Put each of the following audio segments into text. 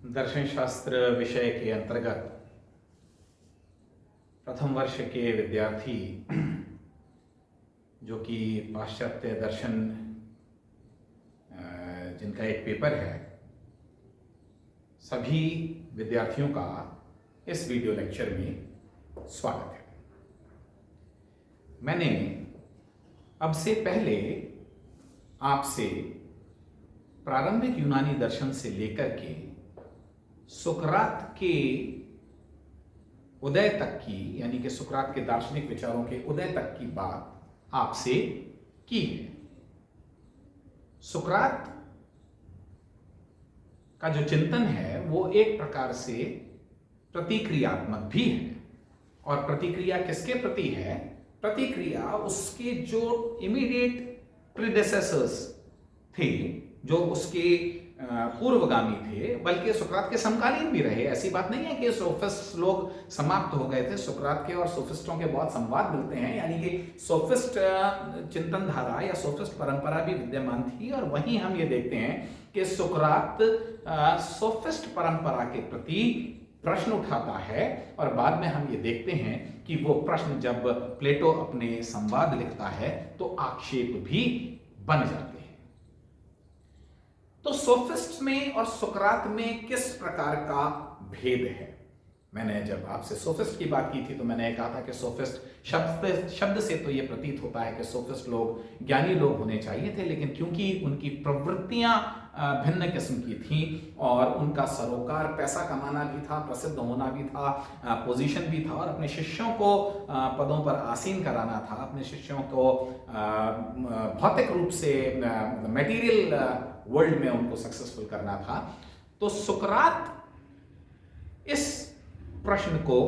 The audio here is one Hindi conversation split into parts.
दर्शन शास्त्र विषय के अंतर्गत प्रथम वर्ष के विद्यार्थी जो कि पाश्चात्य दर्शन जिनका एक पेपर है, सभी विद्यार्थियों का इस वीडियो लेक्चर में स्वागत है। मैंने अब से पहले आपसे प्रारंभिक यूनानी दर्शन से लेकर के सुकरात के उदय तक की, यानी कि सुकरात के दार्शनिक विचारों के उदय तक की बात आपसे की है। सुकरात का जो चिंतन है वो एक प्रकार से प्रतिक्रियात्मक भी है। और प्रतिक्रिया किसके प्रति है? प्रतिक्रिया उसके जो इमीडिएट प्रीडेसेसर्स थे, जो उसके पूर्वगामी थे, बल्कि सुकरात के समकालीन भी रहे। ऐसी बात नहीं है कि सोफिस्ट लोग समाप्त हो गए थे। सुकरात के और सोफिस्टों के बहुत संवाद मिलते हैं, यानी कि सोफिस्ट चिंतन धारा या सोफिस्ट परंपरा भी विद्यमान थी। और वहीं हम ये देखते हैं कि सुकरात सोफिस्ट परंपरा के प्रति प्रश्न उठाता है, और बाद में हम ये देखते हैं कि वो प्रश्न जब प्लेटो अपने संवाद लिखता है तो आक्षेप भी बन जाते हैं। तो सोफिस्ट में और सुकरात में किस प्रकार का भेद है? मैंने जब आपसे सोफिस्ट की बात की थी तो मैंने कहा था कि सोफिस्ट शब्द से तो ये प्रतीत होता है कि सोफिस्ट लोग ज्ञानी लोग होने चाहिए थे, लेकिन क्योंकि उनकी प्रवृत्तियां भिन्न किस्म की थी और उनका सरोकार पैसा कमाना भी था, प्रसिद्ध होना भी था, पोजीशन भी था, और अपने शिष्यों को पदों पर आसीन कराना था, अपने शिष्यों को भौतिक रूप से मटेरियल वर्ल्ड में उनको सक्सेसफुल करना था। तो सुकरात इस प्रश्न को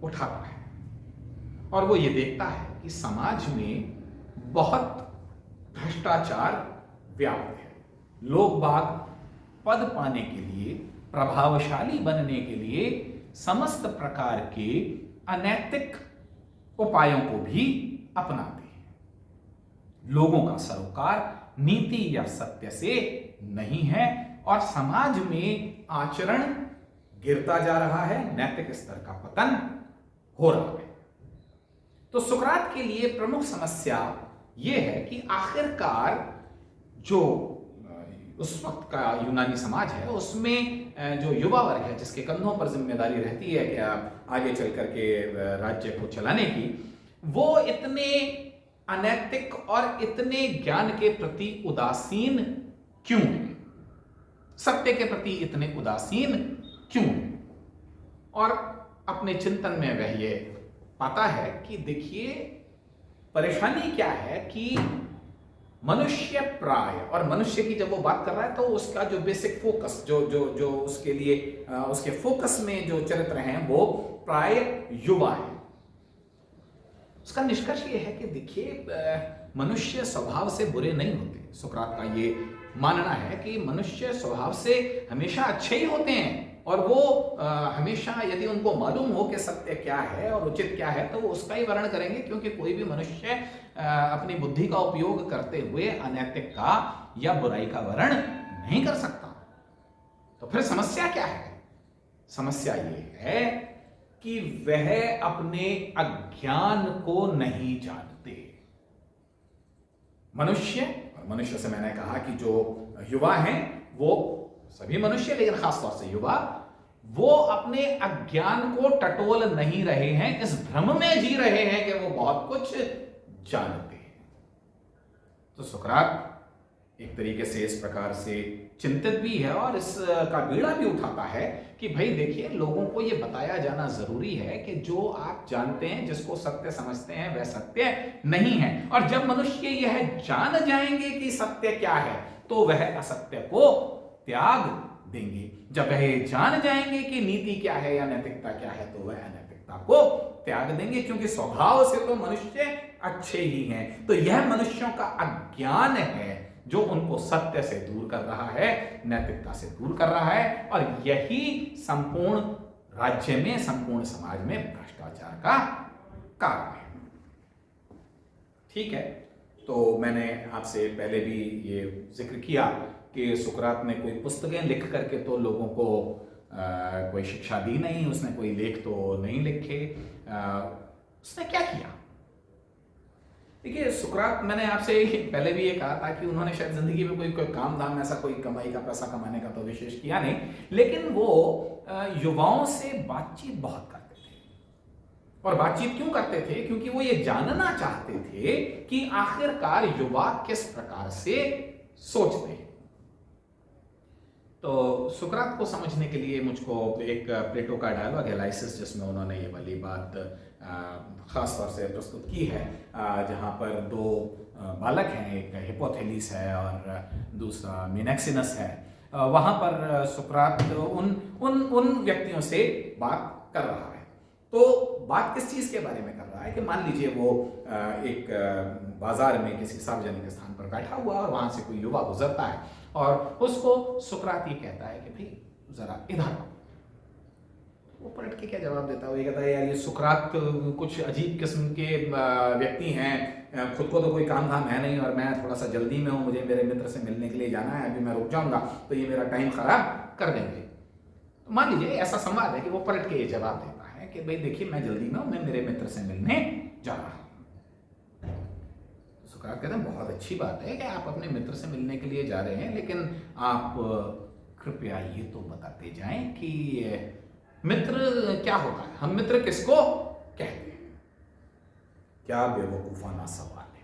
उठाता है और वो ये देखता है कि समाज में बहुत भ्रष्टाचार व्याप्त है। लोग बाग पद पाने के लिए, प्रभावशाली बनने के लिए समस्त प्रकार के अनैतिक उपायों को भी अपनाते हैं। लोगों का सरोकार नीति या सत्य से नहीं है और समाज में आचरण गिरता जा रहा है, नैतिक स्तर का पतन हो रहा है। तो सुकरात के लिए प्रमुख समस्या यह है कि आखिरकार जो उस वक्त का यूनानी समाज है उसमें जो युवा वर्ग है, जिसके कंधों पर जिम्मेदारी रहती है कि आगे चल करके राज्य को चलाने की, वो इतने अनैतिक और इतने ज्ञान के प्रति उदासीन क्यों है? सत्य के प्रति इतने उदासीन क्यों है? और अपने चिंतन में वह ये पाता है कि देखिए, परेशानी क्या है कि मनुष्य प्राय, और मनुष्य की जब वो बात कर रहा है तो उसका जो बेसिक फोकस, जो उसके लिए उसके फोकस में जो चरित्र हैं वो प्राय युवा है। उसका निष्कर्ष ये है कि देखिए, मनुष्य स्वभाव से बुरे नहीं होते। सुकरात का ये मानना है कि मनुष्य स्वभाव से हमेशा अच्छे ही होते हैं, और वो हमेशा यदि उनको मालूम हो कि सत्य क्या है और उचित क्या है तो वो उसका ही वर्ण करेंगे, क्योंकि कोई भी मनुष्य अपनी बुद्धि का उपयोग करते हुए अनैतिक का या बुराई का वर्ण नहीं कर सकता। तो फिर समस्या क्या है? समस्या ये है कि वह अपने अज्ञान को नहीं जानते। मनुष्य, और मनुष्य से मैंने कहा कि जो युवा हैं वो सभी मनुष्य, लेकिन खासतौर से युवा, वो अपने अज्ञान को टटोल नहीं रहे हैं, इस भ्रम में जी रहे हैं कि वो बहुत कुछ जानते हैं। तो सुकरात एक तरीके से इस प्रकार से चिंतित भी है और इसका बीड़ा भी उठाता है कि भाई देखिए, लोगों को यह बताया जाना जरूरी है कि जो आप जानते हैं, जिसको सत्य समझते हैं, वह सत्य नहीं है। और जब मनुष्य यह जान जाएंगे कि सत्य क्या है तो वह असत्य को त्याग देंगे। जब वह जान जाएंगे कि नीति क्या है या नैतिकता क्या है तो वह अनैतिकता को त्याग देंगे, क्योंकि स्वभाव से तो मनुष्य अच्छे ही हैं। तो यह मनुष्यों का अज्ञान है जो उनको सत्य से दूर कर रहा है, नैतिकता से दूर कर रहा है, और यही संपूर्ण राज्य में, संपूर्ण समाज में भ्रष्टाचार का कारण है। ठीक है, तो मैंने आपसे पहले भी ये जिक्र किया कि सुकरात ने कोई पुस्तकें लिख करके तो लोगों को कोई शिक्षा दी नहीं, उसने कोई लेख तो नहीं लिखे, उसने क्या किया? देखिए सुकरात, मैंने आपसे पहले भी ये कहा था कि उन्होंने शायद जिंदगी में कोई काम धाम ऐसा कोई कमाई का, पैसा कमाने का तो विशेष किया नहीं, लेकिन वो युवाओं से बातचीत बहुत करते थे। और बातचीत क्यों करते थे? क्योंकि वो ये जानना चाहते थे कि आखिरकार युवा किस प्रकार से सोचते हैं। तो सुकरात को समझने के लिए मुझको एक प्लेटो का डायलॉग है लाइसिस, जिसमें उन्होंने ये वाली बात खास तौर से प्रस्तुत की है, जहाँ पर दो बालक हैं, एक हिपोथेलिस है और दूसरा मिनेक्सिनस है। वहाँ पर सुकरात उन व्यक्तियों से बात कर रहा है। तो बात किस चीज़ के बारे में कर रहा है कि मान लीजिए वो एक बाजार में किसी सार्वजनिक स्थान पर बैठा हुआ और वहाँ से कोई युवा गुजरता है और उसको सुकरात ये कहता है कि भाई जरा इधर आओ। वो पलट के क्या जवाब देता है? वो ये कहता है यार ये सुकरात कुछ अजीब किस्म के व्यक्ति हैं, खुद को तो कोई काम धाम है नहीं और मैं थोड़ा सा जल्दी में हूँ, मुझे मेरे मित्र से मिलने के लिए जाना है, अभी मैं रुक जाऊंगा तो ये मेरा टाइम खराब कर देंगे। तो मान लीजिए ऐसा संवाद है कि वो पलट के ये जवाब देता है कि भाई देखिए मैं जल्दी में हूँ, मैं मेरे मित्र से मिलने जा रहा हूँ। सुकरात कहते हैं बहुत अच्छी बात है कि आप अपने मित्र से मिलने के लिए जा रहे हैं, लेकिन आप कृपया ये तो बताते जाएं कि मित्र क्या होता है, हम मित्र किसको कहते हैं? क्या बेवकूफाना सवाल है।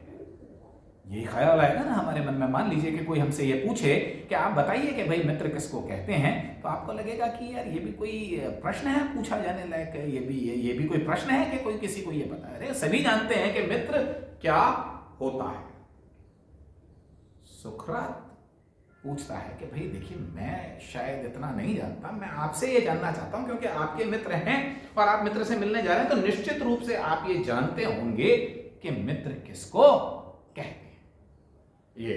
ये ख्याल आएगा ना हमारे मन में, मान लीजिए कि कोई हमसे ये पूछे कि आप बताइए कि भाई मित्र किसको कहते हैं, तो आपको लगेगा कि यार ये भी कोई प्रश्न है पूछा जाने लायक, ये भी कोई प्रश्न है कि कोई किसी को ये पता है? अरे सभी जानते हैं कि मित्र क्या होता है। सुकरात पूछता है कि भाई देखिए मैं शायद इतना नहीं जानता, मैं आपसे ये जानना चाहता हूं क्योंकि आपके मित्र हैं और आप मित्र से मिलने जा रहे हैं, तो निश्चित रूप से आप ये जानते होंगे कि मित्र किसको कहते हैं। ये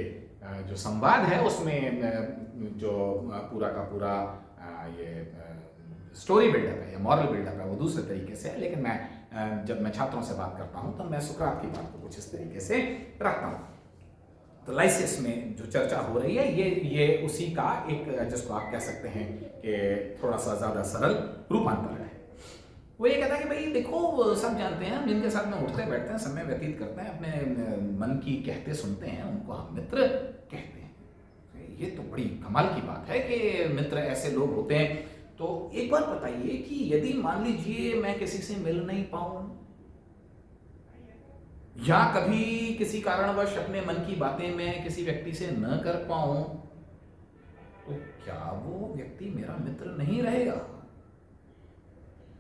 जो संवाद है उसमें जो पूरा का पूरा ये स्टोरी बिल्डअप है या मॉरल बिल्डअप है वो दूसरे तरीके से है, लेकिन मैं जब मैं छात्रों से बात करता हूं तो मैं सुकरात की बात को कुछ इस तरीके से रखता हूं। तो लाइसिस में जो चर्चा हो रही है ये उसी का एक, जिसको आप कह सकते हैं कि थोड़ा सा ज़्यादा सरल रूपांतर है। वो ये कहता है कि भाई देखो सब जानते हैं, हम जिनके साथ में उठते बैठते हैं, समय व्यतीत करते हैं, अपने मन की कहते सुनते हैं, उनको हम मित्र कहते हैं। ये तो बड़ी कमाल की बात है कि मित्र ऐसे लोग होते हैं। तो एक बात बताइए कि यदि मान लीजिए मैं किसी से मिल नहीं पाऊं या कभी किसी कारणवश अपने मन की बातें मैं किसी व्यक्ति से न कर पाऊं, तो क्या वो व्यक्ति मेरा मित्र नहीं रहेगा?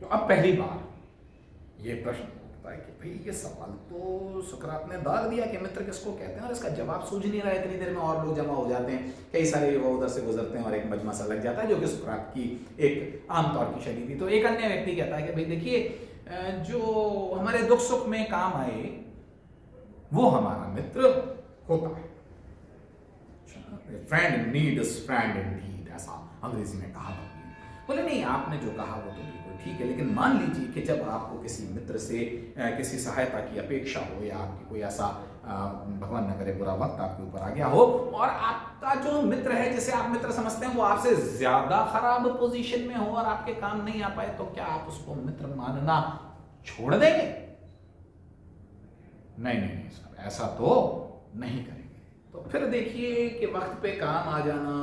तो अब पहली बार ये प्रश्न उठता है कि भाई ये सवाल तो सुकरात ने दाग दिया कि मित्र किसको कहते हैं, और इसका जवाब सूझ नहीं रहा है। इतनी देर में और लोग जमा हो जाते हैं, कई सारे युवा उधर से गुजरते हैं और एक मजमा सा लग जाता है, जो कि सुकरात की एक आमतौर की शैली थी। तो एक अन्य व्यक्ति कहता है कि भाई देखिए जो हमारे दुख सुख में काम आए वो हमारा मित्र होता है। Friend in need is friend Indeed, ऐसा अंग्रेजी में कहा है। बोले नहीं, आपने जो कहा वो तो बिल्कुल ठीक है, लेकिन मान लीजिए कि जब आपको किसी मित्र से किसी सहायता की अपेक्षा हो या आपकी कोई ऐसा भगवान न करे बुरा वक्त आपके ऊपर आ गया हो और आपका जो मित्र है जिसे आप मित्र समझते हैं वो आपसे ज्यादा खराब पोजीशन में हो और आपके काम नहीं आ पाए, तो क्या आप उसको मित्र मानना छोड़ देंगे? नहीं साहब, ऐसा तो नहीं करेंगे। तो फिर देखिए कि वक्त पे काम आ जाना,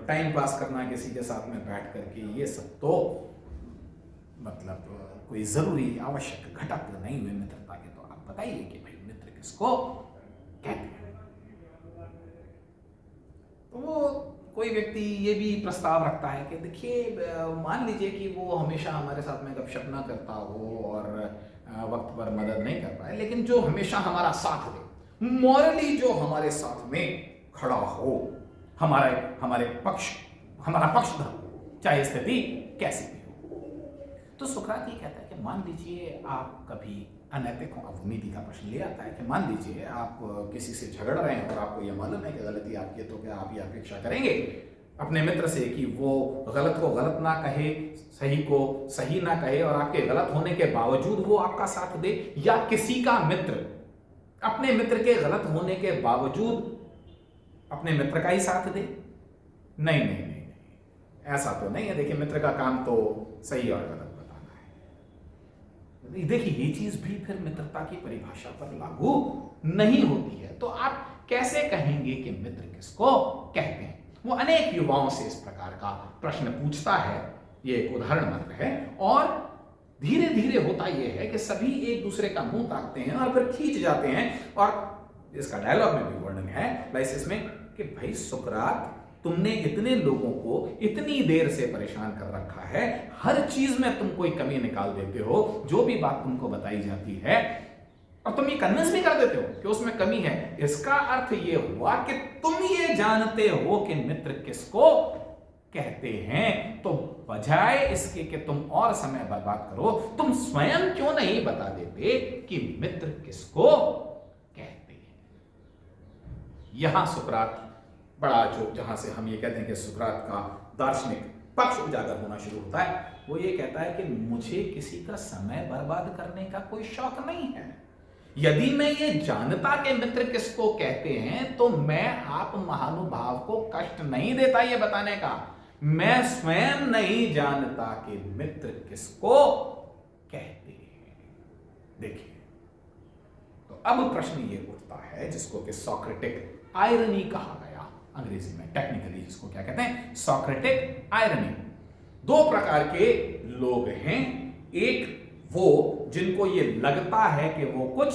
टाइम पास करना किसी के साथ में बैठ करके, ये सब तो मतलब कोई जरूरी आवश्यक घटक नहीं हुए मित्रता के। तो आप बताइए कि भाई मित्र किसको कहते हैं? तो वो कोई व्यक्ति ये भी प्रस्ताव रखता है कि देखिए मान लीजिए कि वो हमेशा हमारे साथ में गपशप ना करता हो और वक्त पर मदद नहीं कर पाए, लेकिन जो हमेशा हमारा साथ दे, मॉरली जो हमारे साथ में खड़ा हो, हमारा पक्षधर हो, चाहे स्थिति कैसी भी हो। तो सुकरात ये कहता है कि मान लीजिए आप कभी अनैतिक हो, अब नीति का प्रश्न ले आता है कि मान लीजिए आप किसी से झगड़ रहे हैं और आपको यह मालूम है कि गलती आपकी है, तो क्या आप ये अपेक्षा करेंगे अपने मित्र से कि वो गलत को गलत ना कहे, सही को सही ना कहे और आपके गलत होने के बावजूद वो आपका साथ दे? या किसी का मित्र अपने मित्र के गलत होने के बावजूद अपने मित्र का ही साथ दे? नहीं, ऐसा तो नहीं है। देखिए, मित्र का काम तो सही और गलत बताना है। देखिए, ये चीज भी फिर मित्रता की परिभाषा पर लागू नहीं होती है। तो आप कैसे कहेंगे कि मित्र किसको कहते हैं? वो अनेक युवाओं से इस प्रकार का प्रश्न पूछता है। ये एक उदाहरण मात्र है, और धीरे धीरे होता यह है कि सभी एक दूसरे का मुंह ताकते हैं और फिर खींच जाते हैं। और इसका डायलॉग में भी वर्णन है लाइसिस में कि भाई सुकरात, तुमने इतने लोगों को इतनी देर से परेशान कर रखा है, हर चीज में तुम कोई कमी निकाल देते हो, जो भी बात तुमको बताई जाती है और तुम ये कन्विंस भी कर देते हो कि उसमें कमी है। इसका अर्थ ये हुआ कि तुम ये जानते हो कि मित्र किसको कहते हैं। तो बजाय इसके कि तुम और समय बर्बाद करो, तुम स्वयं क्यों नहीं बता देते कि मित्र किसको कहते हैं? यहां सुकरात बड़ा, जो जहां से हम ये कहते हैं कि सुकरात का दार्शनिक पक्ष उजागर होना शुरू होता है, वो ये कहता है कि मुझे किसी का समय बर्बाद करने का कोई शौक नहीं है। यदि मैं ये जानता कि मित्र किसको कहते हैं, तो मैं आप महानुभाव को कष्ट नहीं देता ये बताने का। मैं स्वयं नहीं जानता कि मित्र किसको कहते हैं। देखिए, तो अब प्रश्न ये उठता है जिसको कि सॉक्रेटिक आयरनी कहा गया, अंग्रेजी में टेक्निकली जिसको क्या कहते हैं, सॉक्रेटिक आयरनी। दो प्रकार के लोग हैं। एक वो जिनको ये लगता है कि वो कुछ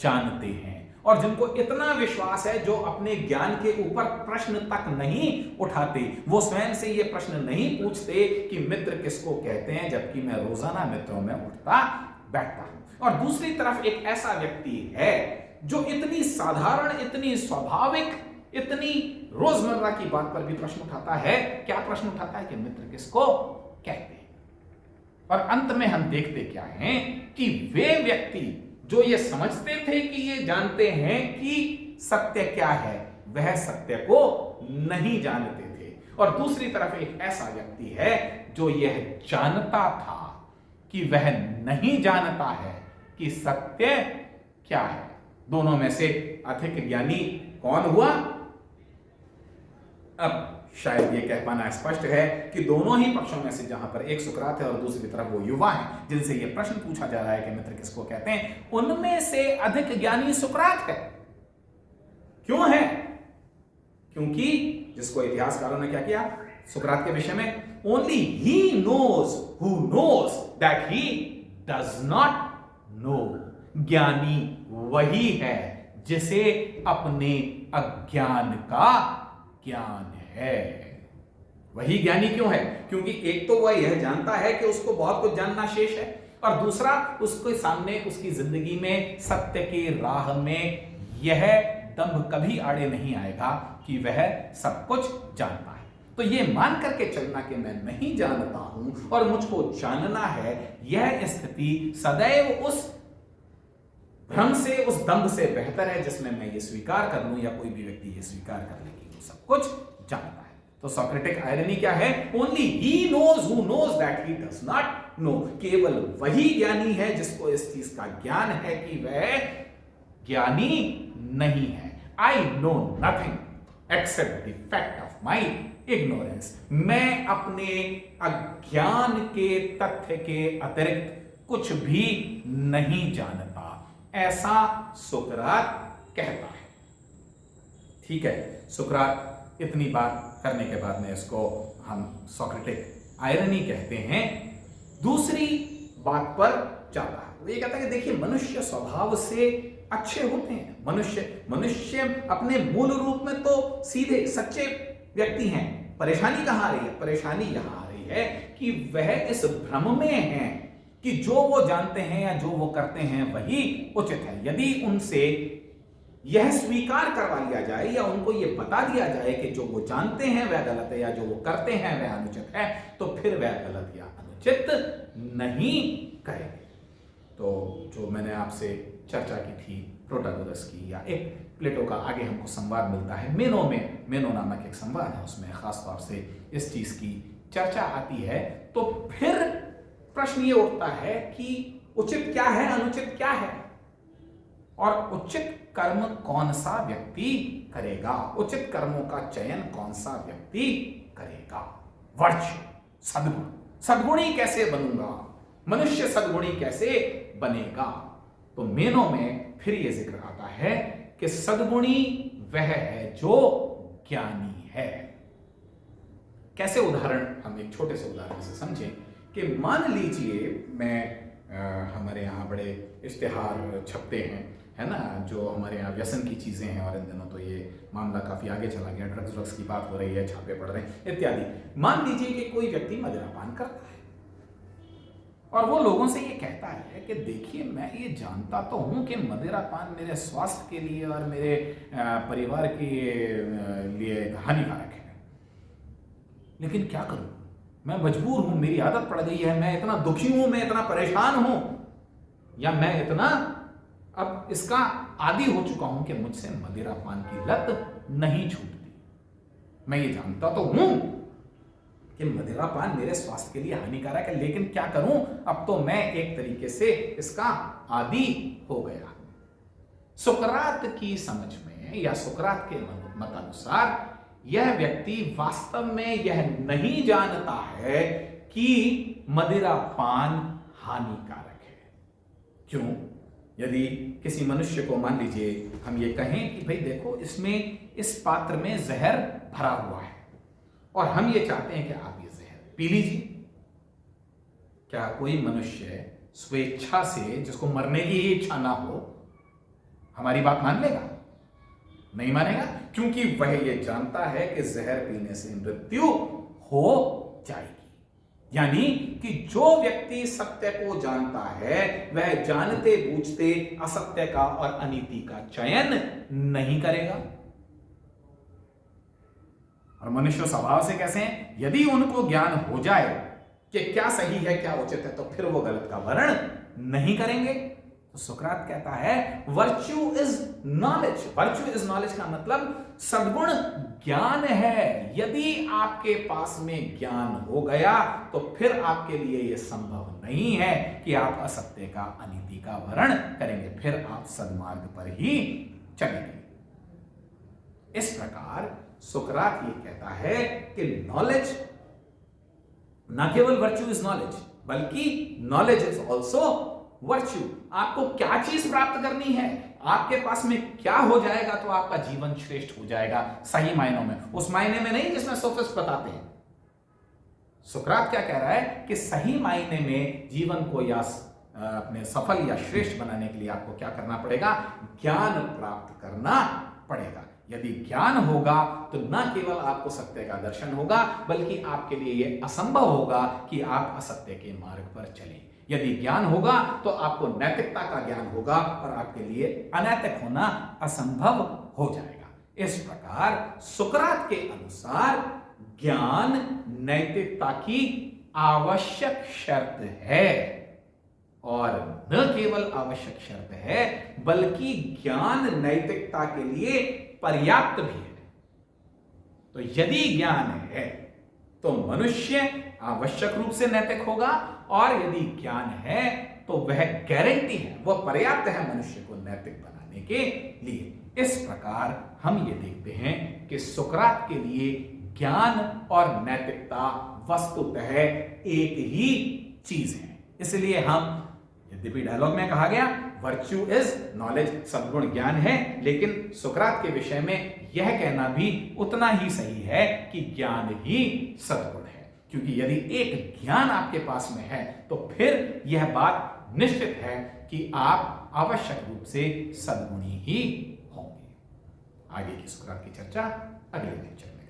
जानते हैं, और जिनको इतना विश्वास है, जो अपने ज्ञान के ऊपर प्रश्न तक नहीं उठाते, वो स्वयं से ये प्रश्न नहीं पूछते कि मित्र किसको कहते हैं, जबकि मैं रोजाना मित्रों में उठता बैठता हूं। और दूसरी तरफ एक ऐसा व्यक्ति है जो इतनी साधारण, इतनी स्वाभाविक, इतनी रोजमर्रा की बात पर भी प्रश्न उठाता है। क्या प्रश्न उठाता है? कि मित्र किसको कहते हैं। और अंत में हम देखते क्या हैं कि वे व्यक्ति जो ये समझते थे कि ये जानते हैं कि सत्य क्या है, वह सत्य को नहीं जानते थे। और दूसरी तरफ एक ऐसा व्यक्ति है जो यह जानता था कि वह नहीं जानता है कि सत्य क्या है। दोनों में से अधिक ज्ञानी कौन हुआ? अब शायद ये कह पाना स्पष्ट है कि दोनों ही पक्षों में से, जहां पर एक सुकरात है और दूसरी तरफ वो युवा है जिनसे ये प्रश्न पूछा जा रहा है कि मित्र किसको कहते हैं, उनमें से अधिक ज्ञानी सुकरात है। क्यों है? क्योंकि जिसको इतिहासकारों ने क्या किया सुकरात के विषय में, only he knows who knows that he does not know. ज्ञानी वही है जिसे अपने अज्ञान का ज्ञान है। वही ज्ञानी क्यों है? क्योंकि एक तो वह यह जानता है कि उसको बहुत कुछ जानना शेष है, और दूसरा उसके सामने, उसकी जिंदगी में सत्य की राह में यह दंभ कभी आड़े नहीं आएगा कि वह सब कुछ जानता है। तो ये मान करके चलना कि मैं नहीं जानता हूं और मुझको जानना है, यह स्थिति सदैव उस भ्रम से, उस दंभ से बेहतर है जिसमें मैं ये स्वीकार कर लूं, या कोई भी व्यक्ति ये स्वीकार कर ले कि वो सब कुछ जानता है। तो सॉक्रेटिक आयरनी क्या है? Only he knows who knows that he does not know. केवल वही ज्ञानी है जिसको इस चीज का ज्ञान है कि वह ज्ञानी नहीं है। I know nothing accept the fact of my ignorance. मैं अपने अज्ञान के तथ्य के अतिरिक्त कुछ भी नहीं जानता, ऐसा सुकरात कहता है। ठीक है, सुकरात इतनी बात करने के बाद में इसको हम सॉक्रेटिक आयरनी कहते हैं। दूसरी बात पर जाता है, वो ये कहता है कि देखिए, मनुष्य स्वभाव से अच्छे होते हैं। मनुष्य अपने मूल रूप में तो सीधे सच्चे व्यक्ति हैं। परेशानी कहां आ रही है? परेशानी यहां आ रही है कि वह इस भ्रम में है कि जो वो जानते हैं या जो वो करते हैं वही उचित है। यदि उनसे यह स्वीकार करवा लिया जाए या उनको यह बता दिया जाए कि जो वो जानते हैं वह गलत है या जो वो करते हैं वह अनुचित है, तो फिर वह गलत या अनुचित नहीं करेंगे। तो जो मैंने आपसे चर्चा की थी प्रोटागोरस की, या एक प्लेटो का आगे हमको संवाद मिलता है मेनो में, मेनो नामक एक संवाद है, उसमें खास तौर से इस चीज की चर्चा आती है। तो फिर प्रश्न ये उठता है कि उचित क्या है, अनुचित क्या है, और उचित कर्म कौन सा व्यक्ति करेगा, उचित कर्मों का चयन कौन सा व्यक्ति करेगा। वर्च्यू, सद्गुण। सद्गुणी कैसे बनूंगा, मनुष्य सद्गुणी कैसे बनेगा? तो मेनों में फिर यह जिक्र आता है कि सद्गुणी वह है जो ज्ञानी है। कैसे? उदाहरण हम एक छोटे से उदाहरण से समझें कि मान लीजिए मैं हमारे यहाँ बड़े इश्तिहार छपते हैं, है ना, जो हमारे यहाँ व्यसन की चीज़ें हैं, और इन दिनों तो ये मामला काफ़ी आगे चला गया, ड्रग्स की बात हो रही है, छापे पड़ रहे हैं इत्यादि। मान लीजिए कि कोई व्यक्ति मदिरापान करता है और वो लोगों से ये कहता है कि देखिए, मैं ये जानता तो हूँ कि मदिरापान मेरे स्वास्थ्य के लिए और मेरे परिवार के लिए हानिकारक है, लेकिन क्या करूँ, मैं मजबूर हूं, मेरी आदत पड़ गई है, मैं इतना दुखी हूं, मैं इतना परेशान हूं, या मैं इतना अब इसका आदी हो चुका हूं कि मुझसे मदिरापान की लत नहीं छूटती। मैं ये जानता तो हूं कि मदिरापान मेरे स्वास्थ्य के लिए हानिकारक है, लेकिन क्या करूं, अब तो मैं एक तरीके से इसका आदी हो गया। सुकरात की समझ में या सुकरात के मत अनुसार यह व्यक्ति वास्तव में यह नहीं जानता है कि मदिरापान हानिकारक है। क्यों? यदि किसी मनुष्य को, मान लीजिए हम ये कहें कि भाई देखो, इसमें इस पात्र में जहर भरा हुआ है और हम ये चाहते हैं कि आप ये जहर पी लीजिए, क्या कोई मनुष्य स्वेच्छा से, जिसको मरने की इच्छा ना हो, हमारी बात मान लेगा? नहीं मानेगा, क्योंकि वह ये जानता है कि जहर पीने से मृत्यु हो जाएगी। यानी कि जो व्यक्ति सत्य को जानता है वह जानते बूझते असत्य का और अनीति का चयन नहीं करेगा। और मनुष्य स्वभाव से कैसे हैं? यदि उनको ज्ञान हो जाए कि क्या सही है क्या उचित है, तो फिर वो गलत का वर्ण नहीं करेंगे। तो सुकरात कहता है virtue is knowledge. Virtue is knowledge का मतलब सद्गुण ज्ञान है। यदि आपके पास में ज्ञान हो गया तो फिर आपके लिए यह संभव नहीं है कि आप असत्य का, अनीति का वर्ण करेंगे, फिर आप सद्मार्ग पर ही चलेंगे। इस प्रकार सुकरात ये कहता है कि नॉलेज, ना केवल वर्च्यू इज नॉलेज, बल्कि नॉलेज इज ऑल्सो वर्च्यू। आपको क्या चीज प्राप्त करनी है, आपके पास में क्या हो जाएगा तो आपका जीवन श्रेष्ठ हो जाएगा, सही मायनों में, उस मायने में नहीं जिसमें सोफिस्ट बताते हैं। सुकरात क्या कह रहा है कि सही मायने में जीवन को या अपने सफल या श्रेष्ठ बनाने के लिए आपको क्या करना पड़ेगा? ज्ञान प्राप्त करना पड़ेगा। यदि ज्ञान होगा तो न केवल आपको सत्य का दर्शन होगा, बल्कि आपके लिए यह असंभव होगा कि आप असत्य के मार्ग पर चलें। यदि ज्ञान होगा तो आपको नैतिकता का ज्ञान होगा और आपके लिए अनैतिक होना असंभव हो जाएगा। इस प्रकार सुकरात के अनुसार ज्ञान नैतिकता की आवश्यक शर्त है, और न केवल आवश्यक शर्त है बल्कि ज्ञान नैतिकता के लिए पर्याप्त भी है। तो यदि ज्ञान है तो मनुष्य आवश्यक रूप से नैतिक होगा, और यदि ज्ञान है तो वह गारंटी है, वह पर्याप्त है मनुष्य को नैतिक बनाने के लिए। इस प्रकार हम ये देखते हैं कि सुकरात के लिए ज्ञान और नैतिकता वस्तुतः एक ही चीज है। इसलिए हम, यद्यपि डायलॉग में कहा गया वर्च्यू इज नॉलेज, सद्गुण ज्ञान है, लेकिन सुकरात के विषय में यह कहना भी उतना ही सही है कि ज्ञान ही सद्गुण है। क्योंकि यदि एक ज्ञान आपके पास में है तो फिर यह बात निश्चित है कि आप आवश्यक रूप से सद्गुणी ही होंगे। आगे की सुकरात की चर्चा अगले लेक्चर में।